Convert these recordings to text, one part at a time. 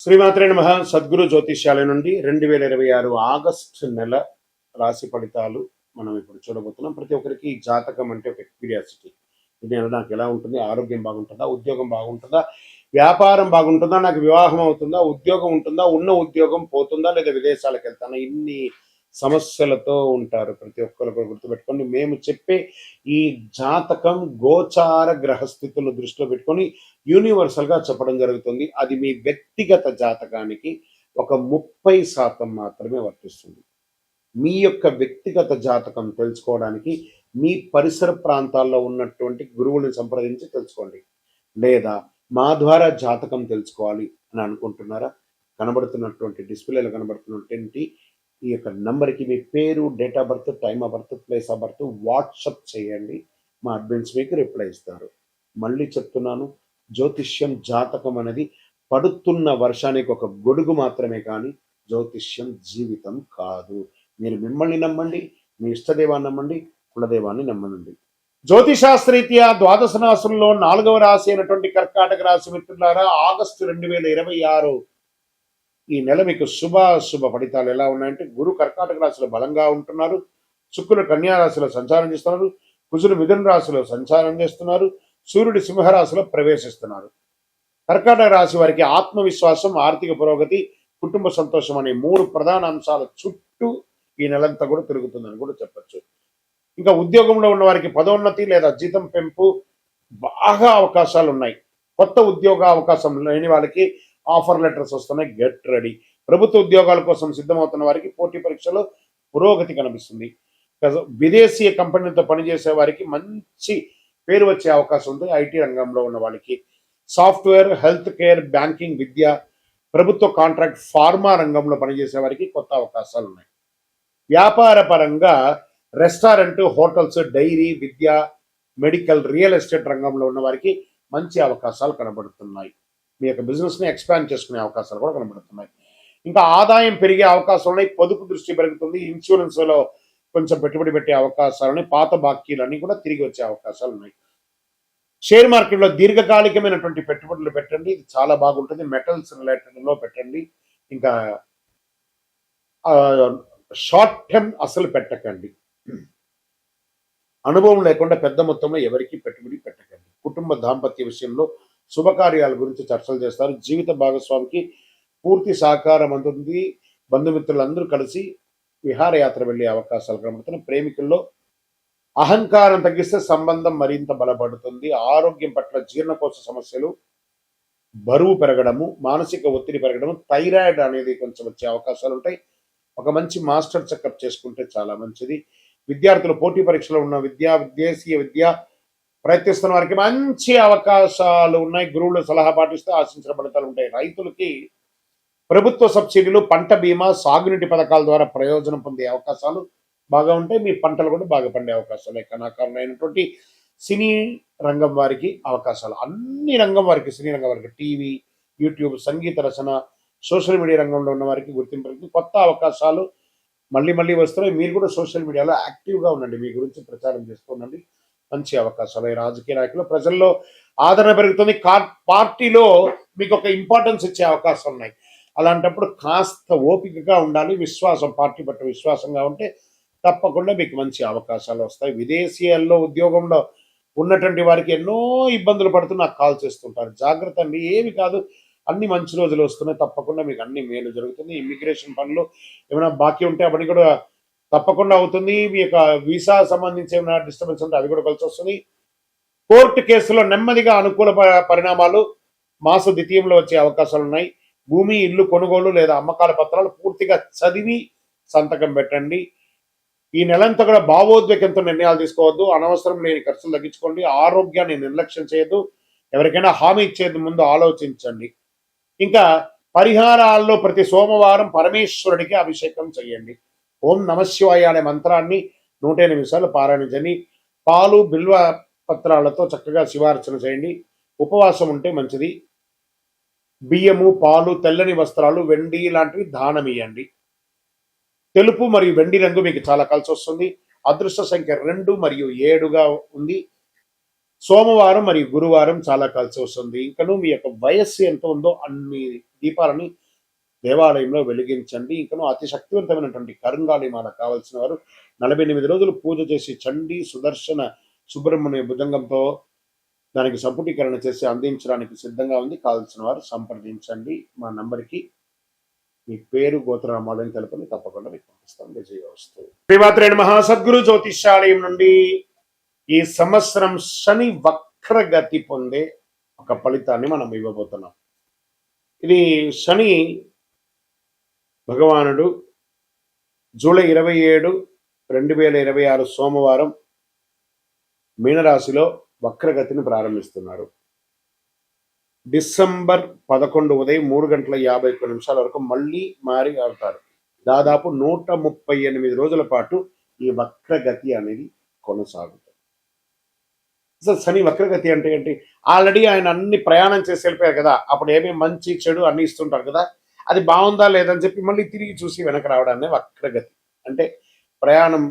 శ్రీమాత్రే నమః. సద్గురు జ్యోతిష్యాలయం నుండి 2026 ఆగస్టు నెల రాశి ఫలితాలు మనం ఇప్పుడు చూడబోతున్నాం. ప్రతి ఒక్కరికి జాతకం అంటే ఒక క్యూరియాసిటీ. ఇది నాకు ఎలా ఉంటుంది, ఆరోగ్యం బాగుంటుందా, ఉద్యోగం బాగుంటుందా, వ్యాపారం బాగుంటుందా, నాకు వివాహం అవుతుందా, ఉద్యోగం ఉంటుందా, ఉన్న ఉద్యోగం పోతుందా, లేదా విదేశాలకు వెళ్తానా, ఇన్ని సమస్యలతో ఉంటారు. ప్రతి ఒక్కరు కూడా గుర్తుపెట్టుకోండి, మేము చెప్పే ఈ జాతకం గోచార గ్రహస్థితులు దృష్టిలో పెట్టుకొని యూనివర్సల్గా చెప్పడం జరుగుతుంది. అది మీ వ్యక్తిగత జాతకానికి ఒక 30% మాత్రమే వర్తిస్తుంది. మీ యొక్క వ్యక్తిగత జాతకం తెలుసుకోవడానికి మీ పరిసర ప్రాంతాల్లో ఉన్నటువంటి గురువుని సంప్రదించి తెలుసుకోండి. లేదా మా ద్వారా జాతకం తెలుసుకోవాలి అని అనుకుంటున్నారా? కనబడుతున్నటువంటి డిస్ప్లేలో కనబడుతున్నటువంటి ఈ యొక్క నంబర్కి మీ పేరు, date of birth, time of birth, place of birth WhatsApp చేయండి. మా అడ్మిన్స్ మీకు రిప్లై ఇస్తారు. మళ్ళీ చెప్తున్నాను, జ్యోతిష్యం జాతకం అనేది పడుతున్న వర్షానికి ఒక గొడుగు మాత్రమే, కానీ జ్యోతిష్యం జీవితం కాదు. మీరు మిమ్మల్ని నమ్మండి, మీ ఇష్టదేవాన్ని నమ్మండి, కులదేవాన్ని నమ్మనండి. జ్యోతిశాస్త్రరీత్యా ద్వాదశ రాశుల్లో 4వ రాశి అయినటువంటి కర్కాటక రాశి మిత్రులారా, ఆగస్టు 2026 ఈ నెల మీకు శుభ ఫలితాలు ఎలా ఉన్నాయంటే, గురు కర్కాటక రాశిలో బలంగా ఉంటున్నారు, శుక్రుడు కన్యా రాశిలో సంచారం చేస్తున్నారు, కుజుడు మిథున రాశిలో సంచారం చేస్తున్నారు, సూర్యుడు సింహరాశిలో ప్రవేశిస్తున్నారు. కర్కాటక రాశి వారికి ఆత్మవిశ్వాసం, ఆర్థిక పురోగతి, కుటుంబ సంతోషం అనే 3 ప్రధాన అంశాల చుట్టూ ఈ నెలంతా కూడా తిరుగుతుందని కూడా చెప్పచ్చు. ఇంకా ఉద్యోగంలో ఉన్న వారికి పదోన్నతి లేదా జీతం పెంపు బాగా అవకాశాలు ఉన్నాయి. కొత్త ఉద్యోగ అవకాశం లేని వాళ్ళకి ఆఫర్ లెటర్స్ వస్తున్నాయి, గెట్ రెడీ. ప్రభుత్వ ఉద్యోగాల కోసం సిద్ధమవుతున్న వారికి పోటీ పరీక్షలో పురోగతి కనిపిస్తుంది. విదేశీయ కంపెనీలతో పనిచేసే వారికి మంచి పేరు వచ్చే అవకాశం ఉంది. ఐటీ రంగంలో ఉన్న వాళ్ళకి, సాఫ్ట్వేర్, హెల్త్ కేర్, బ్యాంకింగ్, విద్య, ప్రభుత్వ కాంట్రాక్ట్, ఫార్మా రంగంలో పనిచేసే వారికి కొత్త అవకాశాలు ఉన్నాయి. వ్యాపార పరంగా రెస్టారెంట్, హోటల్స్, డైరీ, విద్య, మెడికల్, రియల్ ఎస్టేట్ రంగంలో ఉన్న వారికి మంచి అవకాశాలు కనబడుతున్నాయి. మీ యొక్క బిజినెస్ని ఎక్స్పాండ్ చేసుకునే అవకాశాలు కూడా కనబడుతున్నాయి. ఇంకా ఆదాయం పెరిగే అవకాశాలు ఉన్నాయి. పొదుపు దృష్టి పెరుగుతుంది. ఇన్సూరెన్స్లో కొంచెం పెట్టుబడి పెట్టే అవకాశాలని, పాత బాకీలన్నీ కూడా తిరిగి వచ్చే అవకాశాలు ఉన్నాయి. షేర్ మార్కెట్లో దీర్ఘకాలికమైనటువంటి పెట్టుబడులు పెట్టండి, ఇది చాలా బాగుంటుంది. మెటల్స్ రిలేటెడ్లో పెట్టండి. ఇంకా షార్ట్ టర్మ్ అసలు పెట్టకండి. అనుభవం లేకుండా పెద్ద మొత్తంలో ఎవరికి పెట్టుబడి పెట్టకండి. కుటుంబ దాంపత్య విషయంలో శుభకార్యాల గురించి చర్చలు చేస్తారు. జీవిత భాగస్వామికి పూర్తి సహకారం అందుతుంది. బంధుమిత్రులందరూ కలిసి విహారయాత్ర వెళ్ళే అవకాశాలు కనబడుతున్నాయి. ప్రేమికుల్లో అహంకారం తగ్గిస్తే సంబంధం మరింత బలపడుతుంది. ఆరోగ్యం పట్ల జీర్ణకోశ సమస్యలు, బరువు పెరగడము, మానసిక ఒత్తిడి పెరగడము, థైరాయిడ్ అనేది కొంచెం వచ్చే అవకాశాలు ఉంటాయి. ఒక మంచి మాస్టర్ చెకప్ చేసుకుంటే చాలా మంచిది. విద్యార్థులు పోటీ పరీక్షలో ఉన్న విదేశీయ విద్య ప్రయత్నిస్తున్న వారికి మంచి అవకాశాలు ఉన్నాయి. గురువుల సలహా పాటిస్తే ఆశించిన ఫలితాలు ఉంటాయి. రైతులకి ప్రభుత్వ సబ్సిడీలు, పంట బీమా, సాగునీటి పథకాల ద్వారా ప్రయోజనం పొందే అవకాశాలు బాగా ఉంటాయి. మీ పంటలు కూడా బాగా పండే అవకాశాలు. కళాకారులైనటువంటి సినీ రంగం వారికి అవకాశాలు, అన్ని రంగం వారికి, సినీ రంగం వారికి, టీవీ, యూట్యూబ్, సంగీత రచన, సోషల్ మీడియా రంగంలో ఉన్న వారికి గుర్తింపు, కొత్త అవకాశాలు మళ్ళీ వస్తున్నాయి. మీరు కూడా సోషల్ మీడియాలో యాక్టివ్గా ఉండండి, మీ గురించి ప్రచారం చేస్తూ ఉండండి. మంచి అవకాశాలు. రాజకీయ నాయకులు, ప్రజల్లో ఆదరణ పెరుగుతుంది. పార్టీలో మీకు ఒక ఇంపార్టెన్స్ ఇచ్చే అవకాశాలు ఉన్నాయి. అలాంటప్పుడు కాస్త ఓపికగా ఉండాలి. విశ్వాసం, పార్టీ పట్ల విశ్వాసంగా ఉంటే తప్పకుండా మీకు మంచి అవకాశాలు వస్తాయి. విదేశీయాల్లో ఉద్యోగంలో ఉన్నటువంటి వారికి ఎన్నో ఇబ్బందులు పడుతూ నాకు కాల్ చేస్తుంటారు. జాగ్రత్త అండి, ఏమి కాదు, అన్ని మంచి రోజులు వస్తున్నాయి. తప్పకుండా మీకు అన్ని మేలు జరుగుతుంది. ఇమిగ్రేషన్ పనులు ఏమైనా బాకీ ఉంటే అవన్నీ కూడా తప్పకుండా అవుతుంది. మీ యొక్క వీసా సంబంధించి ఏమైనా డిస్టర్బెన్స్ ఉంటే అవి కూడా కలిసి వస్తుంది. కోర్టు కేసులో నెమ్మదిగా అనుకూల పరిణామాలు మాస ద్వితీయంలో వచ్చే అవకాశాలు ఉన్నాయి. భూమి, ఇల్లు కొనుగోలు లేదా అమ్మకాల పత్రాలు పూర్తిగా చదివి సంతకం పెట్టండి. ఈ నెలంతా కూడా భావోద్వేగంతో నిర్ణయాలు తీసుకోవద్దు. అనవసరం లేని ఖర్చులు తగ్గించుకోండి. ఆరోగ్యాన్ని నిర్లక్ష్యం చేయొద్దు. ఎవరికైనా హామీ ఇచ్చేది ముందు ఆలోచించండి. ఇంకా పరిహారాల్లో ప్రతి సోమవారం పరమేశ్వరుడికి అభిషేకం చేయండి. ఓం నమశివాయ అనే మంత్రాన్ని 108 నిమిషాలు పారాయణించండి. పాలు, బిల్వ పత్రాలతో చక్కగా శివార్చన చేయండి. ఉపవాసం ఉంటే మంచిది. బియ్యము, పాలు, తెల్లని వస్త్రాలు, వెండి లాంటివి దానం ఇవ్వండి. తెలుపు మరియు వెండి రంగు మీకు చాలా కలిసి వస్తుంది. అదృష్ట సంఖ్య 2 మరియు 7గా ఉంది. సోమవారం మరియు గురువారం చాలా కలిసి వస్తుంది. ఇంకను మీ యొక్క వయస్సు ఎంత ఉందో అన్ని దీపాలని దేవాలయంలో వెలిగించండి. ఇంకను అతి శక్తివంతమైనటువంటి కరుంగాళి మాల కావలసిన వారు 48 రోజులు పూజ చేసి చండీ సుదర్శన సుబ్రహ్మణ్య భుజంగంతో దానికి సంపుటీకరణ చేసి అందించడానికి సిద్ధంగా ఉంది. కావాల్సిన వారు సంప్రదించండి. మా నంబర్కి మీ పేరు గోత్రనామాలను తెలుపని తప్పకుండా మీకు పంపిస్తాం. విజయవస్తు. శ్రీమాత్రేణ మహాసద్గురు జ్యోతిష్యాలయం నుండి ఈ సంవత్సరం శని వక్రగతి పొందే ఒక ఫలితాన్ని మనం ఇవ్వబోతున్నాం. ఇది శని భగవానుడు జూలై 27, 2026 సోమవారం మీనరాశిలో వక్రగతిని ప్రారంభిస్తున్నారు. డిసెంబర్ 11 ఉదయం 3:51 వరకు మళ్ళీ మారి ఆడతారు. దాదాపు 138 రోజుల పాటు ఈ వక్రగతి అనేది కొనసాగుతుంది. అసలు శని వక్రగతి అంటే ఏంటి? ఆల్రెడీ ఆయన అన్ని ప్రయాణం చేసి వెళ్ళిపోయారు కదా, అప్పుడు ఏమేమి మంచి చెడు అన్ని ఇస్తుంటారు కదా, అది బాగుందా లేదని చెప్పి మళ్ళీ తిరిగి చూసి వెనక రావడాన్ని వక్రగతి అంటే. ప్రయాణం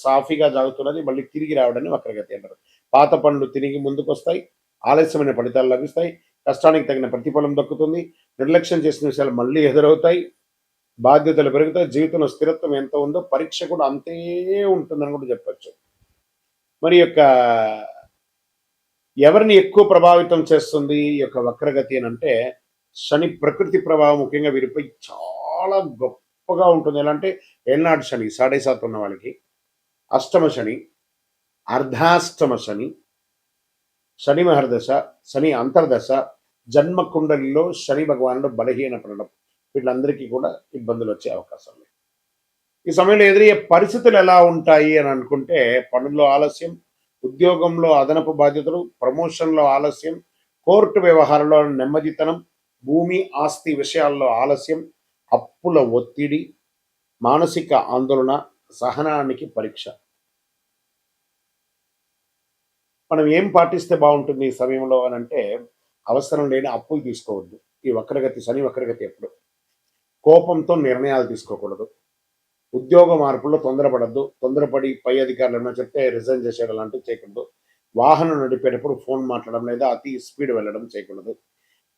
సాఫీగా సాగుతున్నది, మళ్ళీ తిరిగి రావడాన్ని వక్రగతి అంటారు. పాత పనులు తిరిగి ముందుకు వస్తాయి, ఆలస్యమైన ఫలితాలు లభిస్తాయి, కష్టానికి తగిన ప్రతిఫలం దక్కుతుంది, నిర్లక్ష్యం చేసిన విషయాలు మళ్ళీ ఎదురవుతాయి, బాధ్యతలు పెరుగుతాయి, జీవితంలో స్థిరత్వం ఎంత ఉందో పరీక్ష కూడా అంతే ఉంటుందని కూడా చెప్పచ్చు. మరి యొక్క ఎవరిని ఎక్కువ ప్రభావితం చేస్తుంది ఈ యొక్క వక్రగతి అని అంటే, శని ప్రకృతి ప్రభావం ముఖ్యంగా వీరిపై చాలా గొప్పగా ఉంటుంది. ఎలా అంటే ఏళ్ళనాడు శని 7.5 ఉన్న వాళ్ళకి, అష్టమ శని, అర్ధాష్టమ శని, శని మహర్దశ, శని అంతర్దశ, జన్మ కుండలిలో శని భగవానుడు బలహీనపడడం, వీళ్ళందరికీ కూడా ఇబ్బందులు వచ్చే అవకాశం లేదు. ఈ సమయంలో ఎదురయ్యే పరిస్థితులు ఎలా ఉంటాయి అని అనుకుంటే, పనుల్లో ఆలస్యం, ఉద్యోగంలో అదనపు బాధ్యతలు, ప్రమోషన్లో ఆలస్యం, కోర్టు వ్యవహారంలో నెమ్మదితనం, భూమి ఆస్తి విషయాల్లో ఆలస్యం, అప్పుల ఒత్తిడి, మానసిక ఆందోళన, సహనానికి పరీక్ష. మనం ఏం పాటిస్తే బాగుంటుంది ఈ సమయంలో అని అంటే, అవసరం లేని అప్పులు తీసుకోవద్దు. ఈ వక్రగతి శని వక్రగతి ఎప్పుడు కోపంతో నిర్ణయాలు తీసుకోకూడదు. ఉద్యోగ మార్పుల్లో తొందరపడద్దు. తొందరపడి పై అధికారులు ఏమైనా చెప్తే రిజైన్ చేసేయడం లాంటివి చేయకూడదు. వాహనం నడిపేటప్పుడు ఫోన్ మాట్లాడడం లేదా అతి స్పీడ్ వెళ్ళడం చేయకూడదు.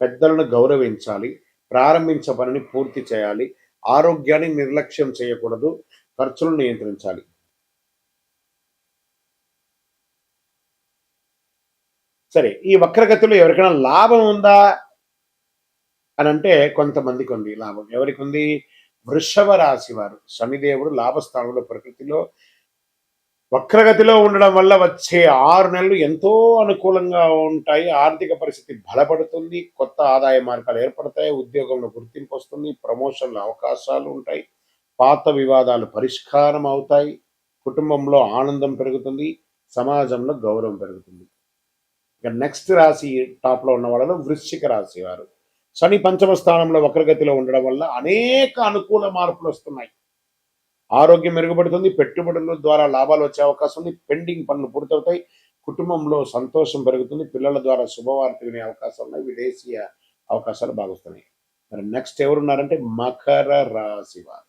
పెద్దలను గౌరవించాలి. ప్రారంభించే పనిని పూర్తి చేయాలి. ఆరోగ్యాన్ని నిర్లక్ష్యం చేయకూడదు. ఖర్చులను నియంత్రించాలి. సరే, ఈ వక్రగతిలో ఎవరికైనా లాభం ఉందా అని అంటే కొంతమందికి ఉంది లాభం. ఎవరికి ఉంది? వృషభ రాశి వారు. శనిదేవుడు లాభస్థానంలో ప్రకృతిలో వక్రగతిలో ఉండడం వల్ల వచ్చే 6 నెలలు ఎంతో అనుకూలంగా ఉంటాయి. ఆర్థిక పరిస్థితి బలపడుతుంది, కొత్త ఆదాయ మార్గాలు ఏర్పడతాయి, ఉద్యోగంలో గుర్తింపు వస్తుంది, ప్రమోషన్ల అవకాశాలు ఉంటాయి, పాత వివాదాలు పరిష్కారం అవుతాయి, కుటుంబంలో ఆనందం పెరుగుతుంది, సమాజంలో గౌరవం పెరుగుతుంది. ఇక నెక్స్ట్ రాశి టాప్లో ఉన్న వాళ్ళలో వృశ్చిక రాశి వారు. శని పంచమ స్థానంలో వక్రగతిలో ఉండడం వల్ల అనేక అనుకూల మార్పులు వస్తున్నాయి. ఆరోగ్యం మెరుగుపడుతుంది, పెట్టుబడుల ద్వారా లాభాలు వచ్చే అవకాశం ఉంది, పెండింగ్ పనులు పూర్తవుతాయి, కుటుంబంలో సంతోషం పెరుగుతుంది, పిల్లల ద్వారా శుభవార్త వినే అవకాశం ఉన్నాయి, విదేశీయ అవకాశాలు బాగుస్తున్నాయి. మరి నెక్స్ట్ ఎవరున్నారంటే మకర రాశి వారు.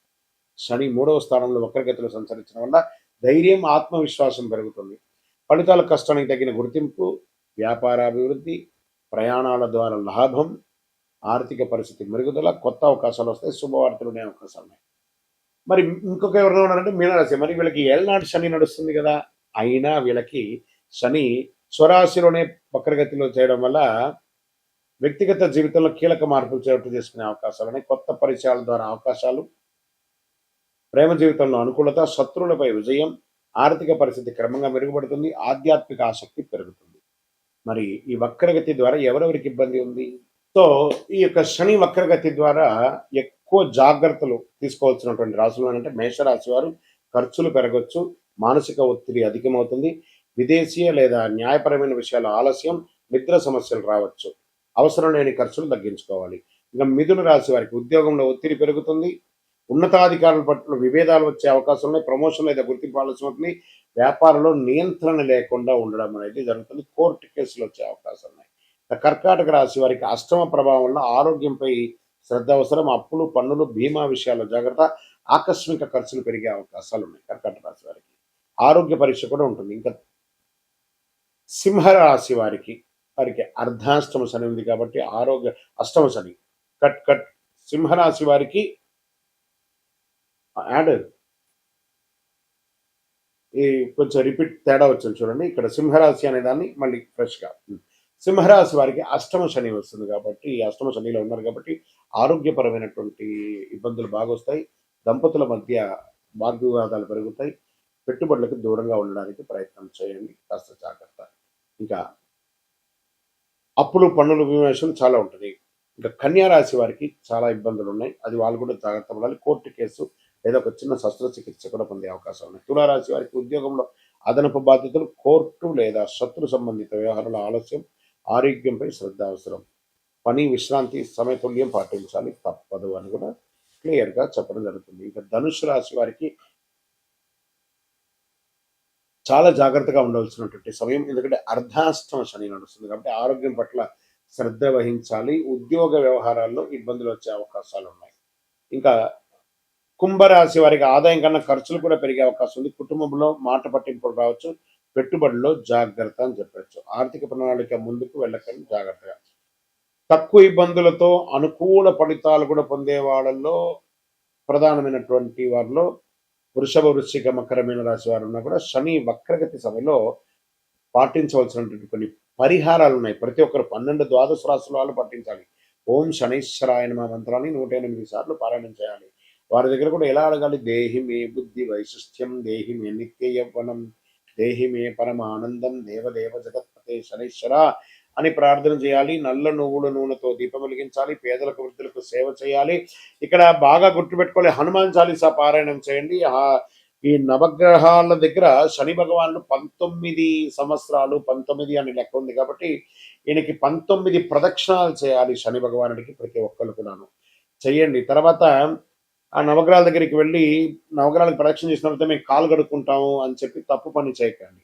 శని 3వ స్థానంలో వక్రగతిలో సంచరించడం వల్ల ధైర్యం, ఆత్మవిశ్వాసం పెరుగుతుంది, ఫలితాల కష్టానికి తగిన గుర్తింపు, వ్యాపారాభివృద్ధి, ప్రయాణాల ద్వారా లాభం, ఆర్థిక పరిస్థితి మెరుగుదల, కొత్త అవకాశాలు వస్తాయి, శుభవార్తలు ఉండే అవకాశాలు ఉన్నాయి. మరి ఇంకొక ఎవరైనా ఉన్నారంటే మీనరాశి. మరి వీళ్ళకి ఏళ్ళనాటి శని నడుస్తుంది కదా, అయినా వీళ్ళకి శని స్వరాశిలోనే వక్రగతిలో చేయడం వల్ల వ్యక్తిగత జీవితంలో కీలక మార్పులు చోటు చేసుకునే అవకాశాలు ఉన్నాయి. కొత్త పరిచయాల ద్వారా అవకాశాలు, ప్రేమ జీవితంలో అనుకూలత, శత్రువులపై విజయం, ఆర్థిక పరిస్థితి క్రమంగా మెరుగుపడుతుంది, ఆధ్యాత్మిక ఆసక్తి పెరుగుతుంది. మరి ఈ వక్రగతి ద్వారా ఎవరెవరికి ఇబ్బంది ఉంది? సో ఈ యొక్క శని వక్రగతి ద్వారా ఎక్కువ జాగ్రత్తలు తీసుకోవాల్సినటువంటి రాశులు అంటే మేషరాశి వారు. ఖర్చులు పెరగవచ్చు, మానసిక ఒత్తిడి అధికమవుతుంది, విదేశీయ లేదా న్యాయపరమైన విషయాల ఆలస్యం, నిద్ర సమస్యలు రావచ్చు, అవసరం లేని ఖర్చులు తగ్గించుకోవాలి. ఇంకా మిథున రాశి వారికి ఉద్యోగంలో ఒత్తిడి పెరుగుతుంది, ఉన్నతాధికారుల పట్ల విభేదాలు వచ్చే అవకాశం ఉన్నాయి, ప్రమోషన్ లేదా గుర్తింపు ఆలస్యం అవుతుంది, వ్యాపారంలో నియంత్రణ లేకుండా ఉండడం అనేది జరుగుతుంది, కోర్టు కేసులు వచ్చే అవకాశం ఉన్నాయి. కర్కాటక రాశి వారికి అష్టమ ప్రభావం వల్ల ఆరోగ్యంపై శ్రద్ధ అవసరం, అప్పులు, పన్నులు, బీమా విషయాల్లో జాగ్రత్త, ఆకస్మిక ఖర్చులు పెరిగే అవకాశాలు ఉన్నాయి. కర్కాటక రాశి వారికి ఆరోగ్య పరీక్ష కూడా ఉంటుంది. ఇంకా సింహరాశి వారికి వారికి అర్ధాష్టమ శని ఉంది కాబట్టి అష్టమ శని కట్ కట్. సింహరాశి వారికి యాడ్ ఈ కొంచెం రిపీట్ తేడా వచ్చింది చూడండి. ఇక్కడ సింహరాశి అనే దాన్ని మళ్ళీ ఫ్రెష్గా సింహరాశి వారికి అష్టమ శని వస్తుంది కాబట్టి అష్టమ శనిలో ఉన్నారు కాబట్టి ఆరోగ్యపరమైనటువంటి ఇబ్బందులు బాగా వస్తాయి. దంపతుల మధ్య వాగ్వివాదాలు పెరుగుతాయి. పెట్టుబడులకు దూరంగా ఉండడానికి ప్రయత్నం చేయండి, కాస్త జాగ్రత్త. ఇంకా అప్పులు పన్నులు విమర్శలు చాలా ఉంటుంది. ఇంకా కన్యా రాశి వారికి చాలా ఇబ్బందులు ఉన్నాయి. అది వాళ్ళు కూడా జాగ్రత్త పడాలి. కోర్టు కేసు లేదా ఒక చిన్న శస్త్రచికిత్స కూడా పొందే అవకాశం ఉన్నాయి. తులారాశి వారికి ఉద్యోగంలో అదనపు బాధ్యతలు, కోర్టు లేదా శత్రు సంబంధిత వ్యవహారాల ఆలస్యం, ఆరోగ్యంపై శ్రద్ధ అవసరం. పని విశ్రాంతి సమతుల్యం పాటించాలి, తప్పదు అని కూడా క్లియర్గా చెప్పడం జరుగుతుంది. ఇంకా ధనుసు రాశి వారికి చాలా జాగ్రత్తగా ఉండవలసినటువంటి సమయం. ఎందుకంటే అర్ధాష్టమ శని నడుస్తుంది కాబట్టి ఆరోగ్యం పట్ల శ్రద్ధ వహించాలి. ఉద్యోగ వ్యవహారాల్లో ఇబ్బందులు వచ్చే అవకాశాలు ఉన్నాయి. ఇంకా కుంభరాశి వారికి ఆదాయం కన్నా ఖర్చులు కూడా పెరిగే అవకాశం ఉంది. కుటుంబంలో మాట పట్టింపులు రావచ్చు. పెట్టుబడిలో జాగ్రత్త అని చెప్పచ్చు. ఆర్థిక ప్రణాళిక ముందుకు వెళ్ళకండి, జాగ్రత్తగా. తక్కువ ఇబ్బందులతో అనుకూల ఫలితాలు కూడా పొందే వాళ్ళల్లో ప్రధానమైనటువంటి వారిలో వృషభ, వృశ్చిక, మకర, మీన రాశి వారు ఉన్నా కూడా శని వక్రగతి సమయంలో పాటించవలసినటువంటి కొన్ని పరిహారాలు ఉన్నాయి. ప్రతి ఒక్కరు 12 ద్వాదశ రాశుల వాళ్ళు పాటించాలి. ఓం శనైశ్వరాయ నమః మంత్రాన్ని 108 సార్లు పారాయణం చేయాలి. వారి దగ్గర కూడా ఎలా అడగాలి? దేహి మే బుద్ధి వైశిష్ట్యం, దేహి మే నిత్య యవ్వనం, దేహి మే పరమానందం, దేవదేవ జగత్పతే శనైశ్వర అని ప్రార్థన చేయాలి. నల్ల నువ్వుల నూనెతో దీపం వెలిగించాలి. పేదలకు వృద్ధులకు సేవ చేయాలి. ఇక్కడ బాగా గుర్తుపెట్టుకోవాలి, హనుమాన్ చాలీసా పారాయణం చేయండి. ఈ నవగ్రహాల దగ్గర శని భగవానుడు 19 సంవత్సరాలు, 19 అని లెక్క ఉంది కాబట్టి ఈయనకి 19 ప్రదక్షిణాలు చేయాలి. శని భగవానుడికి ప్రతి ఒక్కరు కూడాను చెయ్యండి. తర్వాత ఆ నవగ్రహాల దగ్గరికి వెళ్ళి నవగ్రహాలకు ప్రదక్షిణ చేసిన తర్వాత మేము కాలు కడుక్కుంటాము అని చెప్పి తప్పు పని చేయకండి.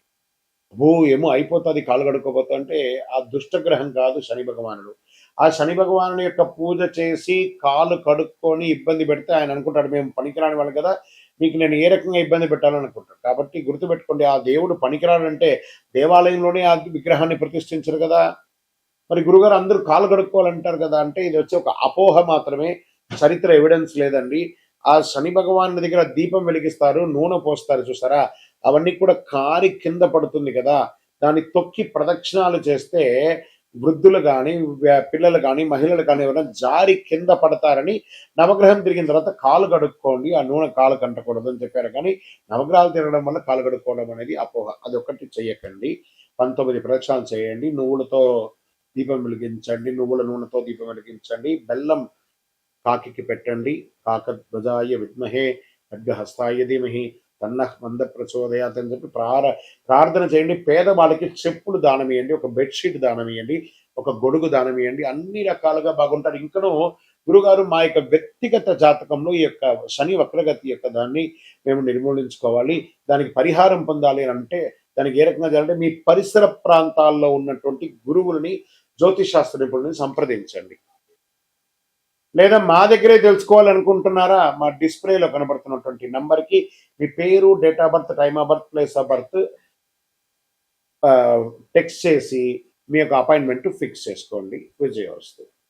ఏమో అయిపోతుంది కాలు కడుక్కోపోతా అంటే ఆ దుష్టగ్రహం కాదు శని భగవానుడు. ఆ శని భగవానుడి యొక్క పూజ చేసి కాలు కడుక్కొని ఇబ్బంది పెడితే ఆయన అనుకుంటాడు మేము పనికిరాని వాళ్ళు కదా, మీకు నేను ఏ రకంగా ఇబ్బంది పెట్టాలని అనుకుంటాడు. కాబట్టి గుర్తుపెట్టుకోండి, ఆ దేవుడు పనికిరాడంటే దేవాలయంలోనే ఆ విగ్రహాన్ని ప్రతిష్ఠించరు కదా. మరి గురుగారు అందరూ కాలు కడుక్కోవాలంటారు కదా అంటే ఇది వచ్చి ఒక అపోహ మాత్రమే, చరిత్ర ఎవిడెన్స్ లేదండి. ఆ శని భగవాన్ దగ్గర దీపం వెలిగిస్తారు, నూనె పోస్తారు చూసారా, అవన్నీ కూడా కారి కింద పడుతుంది కదా, దాన్ని తొక్కి ప్రదక్షిణాలు చేస్తే వృద్ధులు కానీ పిల్లలు కానీ మహిళలు కానీ ఎవరైనా జారి కింద పడతారని నవగ్రహం తిరిగిన తర్వాత కాలు కడుక్కోండి, ఆ నూనె కాలు కంటకూడదు అని చెప్పారు. కానీ నవగ్రహాలు తిరగడం వల్ల కాలు కడుక్కోవడం అనేది అపోహ, అది ఒకటి చెయ్యకండి. 19 ప్రదక్షిణాలు చేయండి. నువ్వులతో దీపం వెలిగించండి, నువ్వుల నూనెతో దీపం వెలిగించండి. బెల్లం కాకి పెట్టండి. కాకధ్వజాయ విద్మహే ఖడ్గహస్తాయ ధీమహి తన్నః మంద ప్రచోదయాత్ అని చెప్పి ప్రార్థన చేయండి. పేదవాళ్ళకి చెప్పులు దానం ఇవ్వండి, ఒక బెడ్షీట్ దానం ఇవ్వండి, ఒక గొడుగు దానం ఇవ్వండి. అన్ని రకాలుగా బాగుంటారు. ఇంకనూ గురుగారు మా యొక్క వ్యక్తిగత జాతకంలో ఈ యొక్క శని వక్రగతి యొక్క దాన్ని మేము నిర్మూలించుకోవాలి, దానికి పరిహారం పొందాలి అని అంటే దానికి ఏ రకంగా చేయాలంటే మీ పరిసర ప్రాంతాల్లో ఉన్నటువంటి గురువులని, జ్యోతిషాస్త్ర నిపుణులని సంప్రదించండి. లేదా మా దగ్గరే తెలుసుకోవాలనుకుంటున్నారా, మా డిస్ప్లేలో కనబడుతున్నటువంటి నంబర్కి మీ పేరు, date of birth, time of birth, place of birth text చేసి మీ యొక్క అపాయింట్మెంట్ ఫిక్స్ చేసుకోండి. విజయవస్తు.